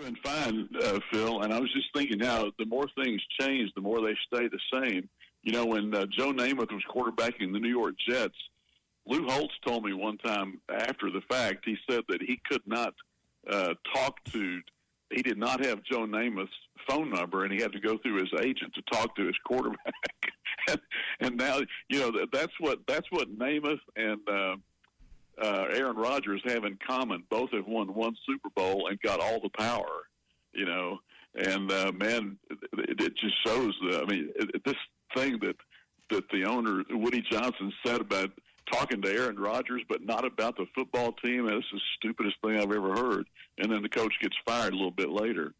doing fine, Phil. And I was just thinking now, the more things change, the more they stay the same. You know, when Joe Namath was quarterbacking the New York Jets, Lou Holtz told me one time after the fact, he said that he could not he did not have Joe Namath's phone number, and he had to go through his agent to talk to his quarterback. and now, you know, that's what Namath and Aaron Rodgers have in common. Both have won one Super Bowl and got all the power, you know. And, man, it just shows, this thing that the owner, Woody Johnson, said about talking to Aaron Rodgers but not about the football team, this is the stupidest thing I've ever heard. And then the coach gets fired a little bit later.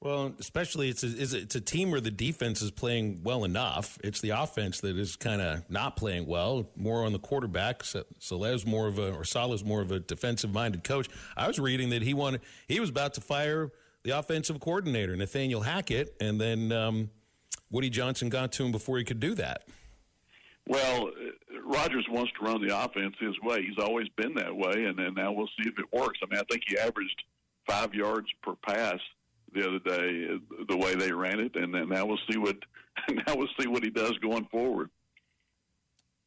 Well, especially it's a team where the defense is playing well enough. It's the offense that is kind of not playing well, more on the quarterback. Saleh's more of a defensive-minded coach. I was reading that he was about to fire the offensive coordinator, Nathaniel Hackett, and then Woody Johnson got to him before he could do that. Well, Rodgers wants to run the offense his way. He's always been that way, and now we'll see if it works. I mean, I think he averaged 5 yards per pass the other day, the way they ran it, and then now we'll see what he does going forward.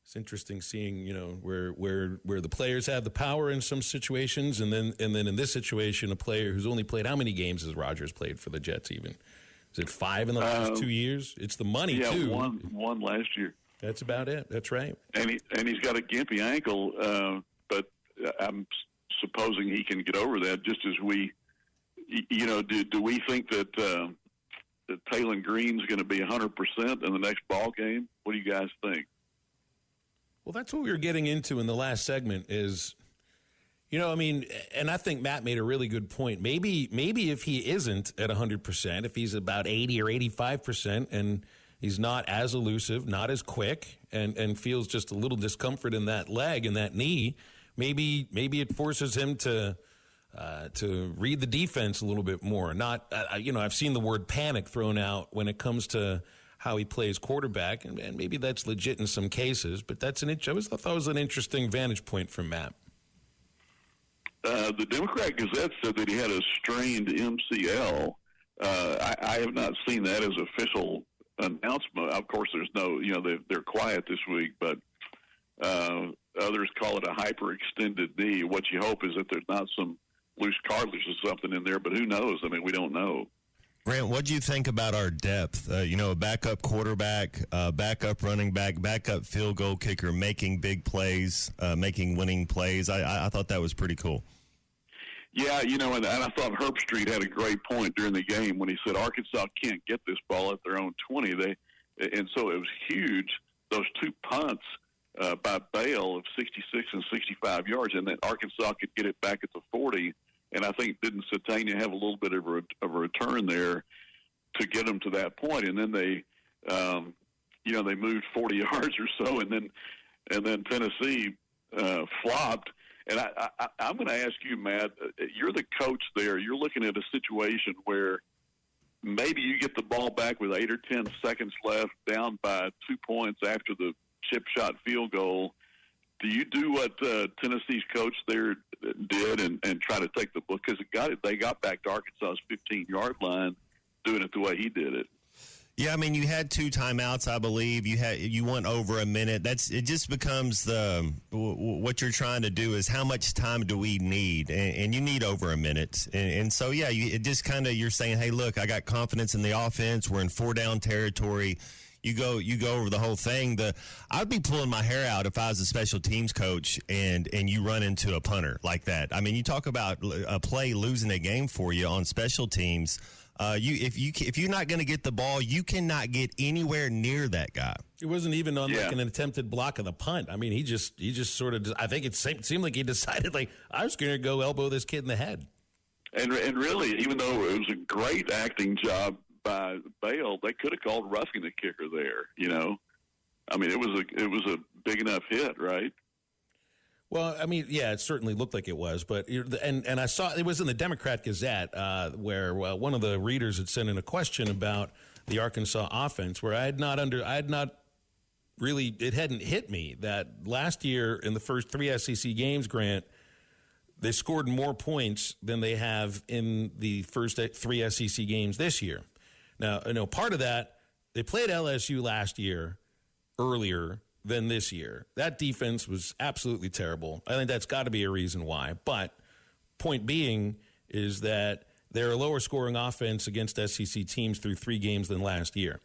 It's interesting seeing, you know, where the players have the power in some situations, and then in this situation, a player who's only played, how many games has Rodgers played for the Jets? Even is it 5 in the last 2 years? It's the money too. Yeah, one last year. That's about it. That's right. And he's got a gimpy ankle, but I'm supposing he can get over that. Just as we, you know, do we think that Taylen Green's going to be 100% in the next ball game? What do you guys think? Well, that's what we were getting into in the last segment is, you know, I mean, and I think Matt made a really good point. Maybe if he isn't at 100%, if he's about 80 or 85%, and he's not as elusive, not as quick, and feels just a little discomfort in that leg and that knee, maybe it forces him to read the defense a little bit more. Not, you know, I've seen the word panic thrown out when it comes to how he plays quarterback, and maybe that's legit in some cases. But I thought that was an interesting vantage point from Matt. The Democrat Gazette said that he had a strained MCL. I have not seen that as official announcement. Of course, there's no, you know, they're quiet this week, but others call it a hyperextended knee. What you hope is that there's not some loose cartilage or something in there, but who knows? I mean, we don't know. Grant, what do you think about our depth? You know, a backup quarterback, backup running back, backup field goal kicker, making big plays, making winning plays. I thought that was pretty cool. Yeah, you know, and I thought Herbstreit had a great point during the game when he said Arkansas can't get this ball at their own 20. And so it was huge, those two punts by Bale of 66 and 65 yards, and that Arkansas could get it back at the 40. And I think didn't Satania have a little bit of a return there to get them to that point? And then they, you know, they moved 40 yards or so, and then Tennessee flopped. And I'm going to ask you, Matt, you're the coach there. You're looking at a situation where maybe you get the ball back with 8 or 10 seconds left, down by 2 points after the chip shot field goal. Do you do what Tennessee's coach there did and try to take the book? Because they got back to Arkansas's 15-yard line doing it the way he did it. Yeah, I mean, you had 2 timeouts, I believe. You went over a minute. It just becomes what you're trying to do is how much time do we need, and you need over a minute. And so yeah, it just kind of you're saying, hey, look, I got confidence in the offense. We're in 4-down territory. You go over the whole thing. I'd be pulling my hair out if I was a special teams coach and you run into a punter like that. I mean, you talk about a play losing a game for you on special teams. If you're not going to get the ball, you cannot get anywhere near that guy. It wasn't even on like an attempted block of the punt. I mean, he just sort of. I think it seemed like he decided like I was going to go elbow this kid in the head. And really, even though it was a great acting job by Bale, they could have called roughing the kicker there. You know, I mean, it was a big enough hit, right? Well, I mean, yeah, it certainly looked like it was, but and I saw it was in the Democrat Gazette where one of the readers had sent in a question about the Arkansas offense, where I had not really, it hadn't hit me that last year in the first 3 SEC games, Grant, they scored more points than they have in the first 3 SEC games this year. Now, part of that, they played LSU last year earlier than this year. That defense was absolutely terrible. I think that's got to be a reason why. But point being is that they're a lower scoring offense against SEC teams through 3 games than last year.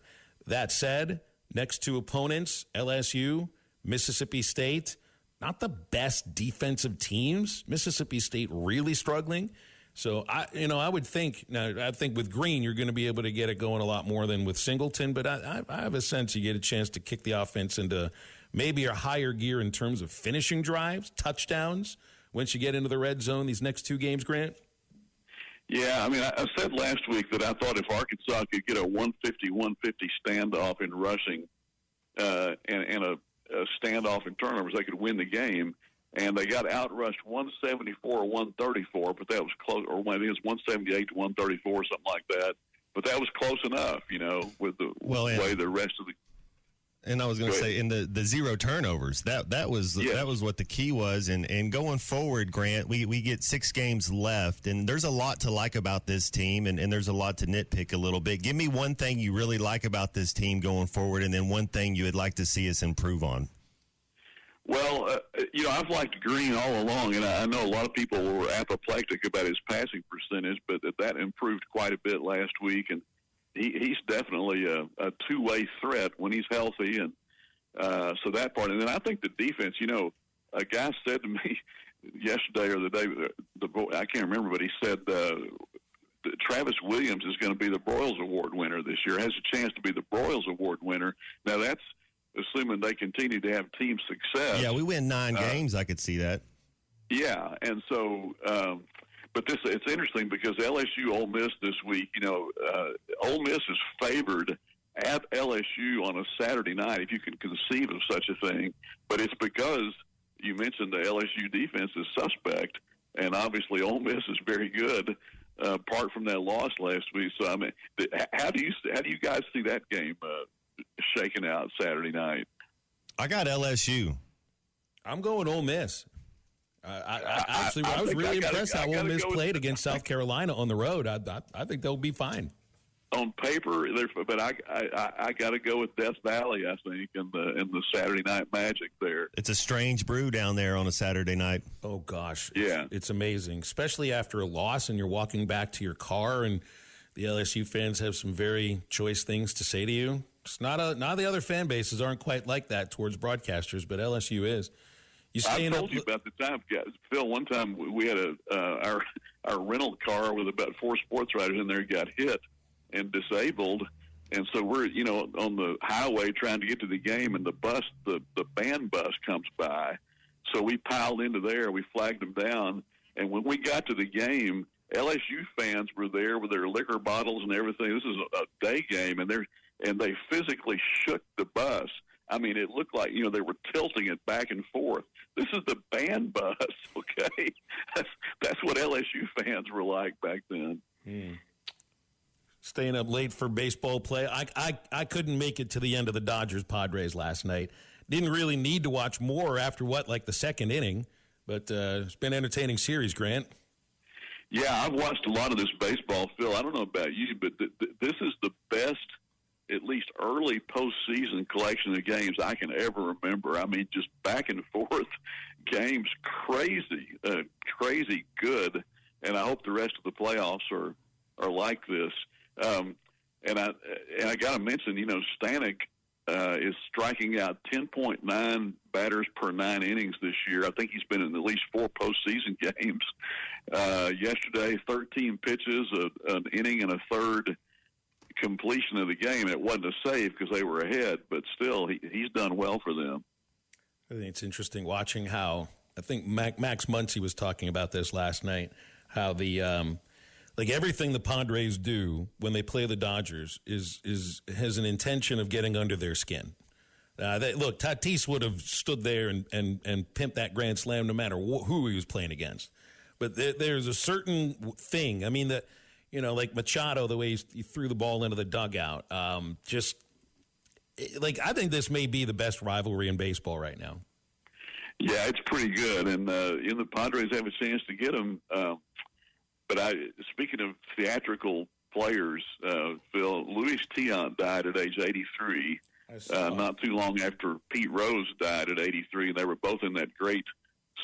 That said, next 2 opponents, LSU, Mississippi State, not the best defensive teams. Mississippi State really struggling. So I would think with Green you're going to be able to get it going a lot more than with Singleton. But I have a sense you get a chance to kick the offense into maybe a higher gear in terms of finishing drives, touchdowns once you get into the red zone these next 2 games, Grant. Yeah, I mean, I said last week that I thought if Arkansas could get a 150-150 standoff in rushing and a standoff in turnovers, they could win the game. And they got outrushed 174-134, but that was close. Or I think it was 178-134, something like that. But that was close enough, with the way the rest of the. And I was going to say, in the 0 turnovers, that was what the key was. And going forward, Grant, we get 6 games left, and there's a lot to like about this team, and there's a lot to nitpick a little bit. Give me one thing you really like about this team going forward, and then one thing you would like to see us improve on. Well, I've liked Green all along, and I know a lot of people were apoplectic about his passing percentage, but that improved quite a bit last week, and he's definitely a two-way threat when he's healthy, and so that part. And then I think the defense, a guy said to me yesterday or the day, I can't remember, but he said Travis Williams is going to be the Broyles Award winner this year, has a chance to be the Broyles Award winner. Now, that's assuming they continue to have team success. Yeah, we win 9 games. I could see that. Yeah, and so, but it's interesting because LSU Ole Miss this week. Ole Miss is favored at LSU on a Saturday night, if you can conceive of such a thing. But it's because you mentioned the LSU defense is suspect, and obviously Ole Miss is very good. Apart from that loss last week, so I mean, how do you guys see that game shaking out Saturday night? I got LSU. I'm going Ole Miss. I was really impressed how Ole Miss played against South Carolina on the road. I think they'll be fine. On paper, but I got to go with Death Valley, I think, in the Saturday night magic there. It's a strange brew down there on a Saturday night. Oh, gosh. Yeah. It's amazing, especially after a loss and you're walking back to your car and the LSU fans have some very choice things to say to you. It's not the other fan bases aren't quite like that towards broadcasters, but LSU is. I told you about the time, Phil. One time we had our rental car with about 4 sports writers in there got hit and disabled, and so we're on the highway trying to get to the game, and the band bus comes by, so we piled into there. We flagged them down, and when we got to the game, LSU fans were there with their liquor bottles and everything. This is a day game, and they physically shook the bus. I mean, it looked like, they were tilting it back and forth. This is the band bus, okay? That's what LSU fans were like back then. Staying up late for baseball play. I couldn't make it to the end of the Dodgers-Padres last night. Didn't really need to watch more after the second inning, but it's been an entertaining series, Grant. Yeah, I've watched a lot of this baseball, Phil. I don't know about you, but this is the best, at least early postseason collection of games I can ever remember. I mean, just back and forth games, crazy good. And I hope the rest of the playoffs are like this. And I got to mention, Stanek is striking out 10.9 batters per 9 innings this year. I think he's been in at least 4 postseason games. Yesterday, 13 pitches, an inning and a third completion of the game. It wasn't a save because they were ahead, but still, he's done well for them. I think it's interesting watching how, I think Max Muncy was talking about this last night, how the everything the Padres do when they play the Dodgers has an intention of getting under their skin. Tatis would have stood there and pimped that grand slam no matter who he was playing against. But there's a certain thing. I mean, that like Machado, the way he threw the ball into the dugout. I think this may be the best rivalry in baseball right now. Yeah, it's pretty good, and the Padres have a chance to get him. But speaking of theatrical players, Phil, Luis Tiant died at age 83, not too long after Pete Rose died at 83, and they were both in that great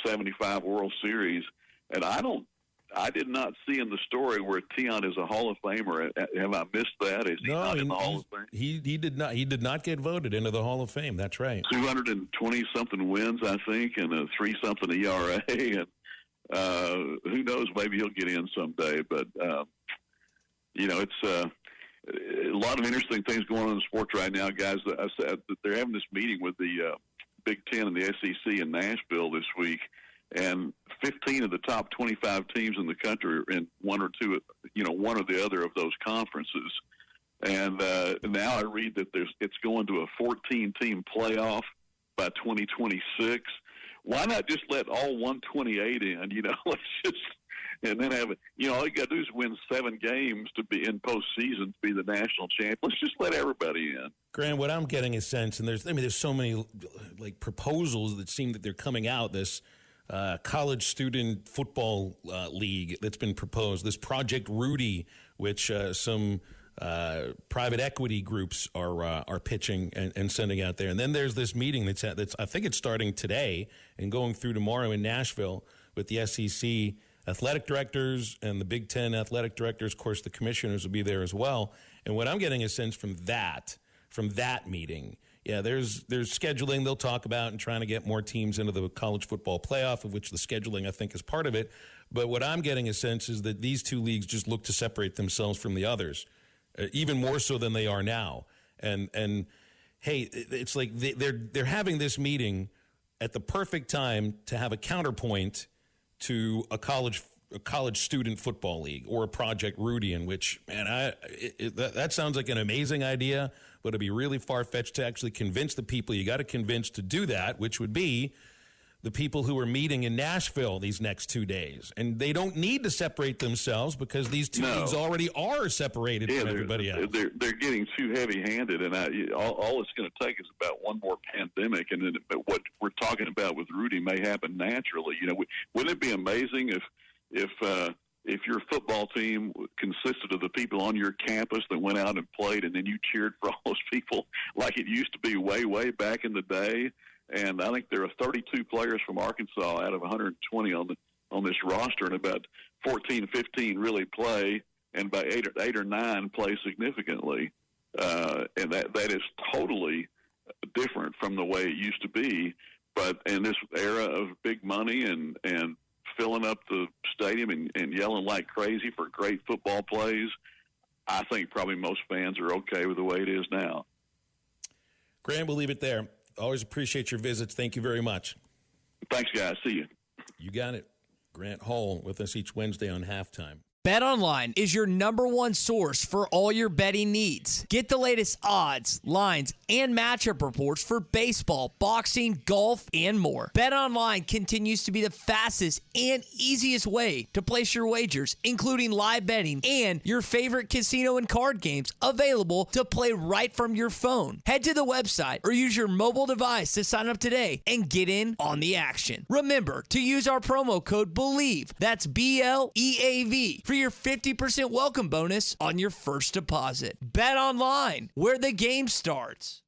75 World Series. And I did not see in the story where Tiant is a Hall of Famer. Have I missed that? Is he not in the Hall of Fame? He did not. He did not get voted into the Hall of Fame. That's right. 220-something wins, I think, and a 3-something ERA. And who knows? Maybe he'll get in someday. But it's a lot of interesting things going on in sports right now, guys. I said that they're having this meeting with the Big Ten and the SEC in Nashville this week. And 15 of the top 25 teams in the country are in one or the other of those conferences. And now I read that it's going to a 14-team playoff by 2026. Why not just let all 128 in? Let's just and then have it. All you got to do is win 7 games to be in postseason to be the national champ. Let's just let everybody in. Grant, what I'm getting a sense, and there's so many proposals that seem that they're coming out. This college student football league that's been proposed, this Project Rudy, which some private equity groups are pitching and sending out there. And then there's this meeting that's I think it's starting today and going through tomorrow in Nashville with the SEC athletic directors and the Big Ten athletic directors. Of course, the commissioners will be there as well. And what I'm getting a sense from that meeting, yeah, there's scheduling they'll talk about and trying to get more teams into the college football playoff, of which the scheduling, I think, is part of it. But what I'm getting a sense is that these two leagues just look to separate themselves from the others, even more so than they are now. And hey, it's like they're having this meeting at the perfect time to have a counterpoint to a college student football league or a Project Rudy, in which, man, that sounds like an amazing idea, but it'd be really far-fetched to actually convince the people you got to convince to do that, which would be the people who are meeting in Nashville these next 2 days. And they don't need to separate themselves because these two leagues already are separated from everybody else. They're getting too heavy-handed, and all it's going to take is about one more pandemic, and then what we're talking about with Rudy may happen naturally. Wouldn't it be amazing if your football team consisted of the people on your campus that went out and played, and then you cheered for all those people like it used to be way, way back in the day? And I think there are 32 players from Arkansas out of 120 on this roster, and about 14, 15 really play, and by 8 or 9 play significantly. And that is totally different from the way it used to be. But in this era of big money and filling up the stadium and yelling like crazy for great football plays, I think probably most fans are okay with the way it is now. Grant, we'll leave it there. Always appreciate your visits. Thank you very much. Thanks, guys. See you. You got it. Grant Hall with us each Wednesday on Halftime. BetOnline is your #1 source for all your betting needs. Get the latest odds, lines, and matchup reports for baseball, boxing, golf, and more. BetOnline continues to be the fastest and easiest way to place your wagers, including live betting and your favorite casino and card games available to play right from your phone. Head to the website or use your mobile device to sign up today and get in on the action. Remember to use our promo code BELIEVE, that's BLEAV, for your 50% welcome bonus on your first deposit. Bet online, where the game starts.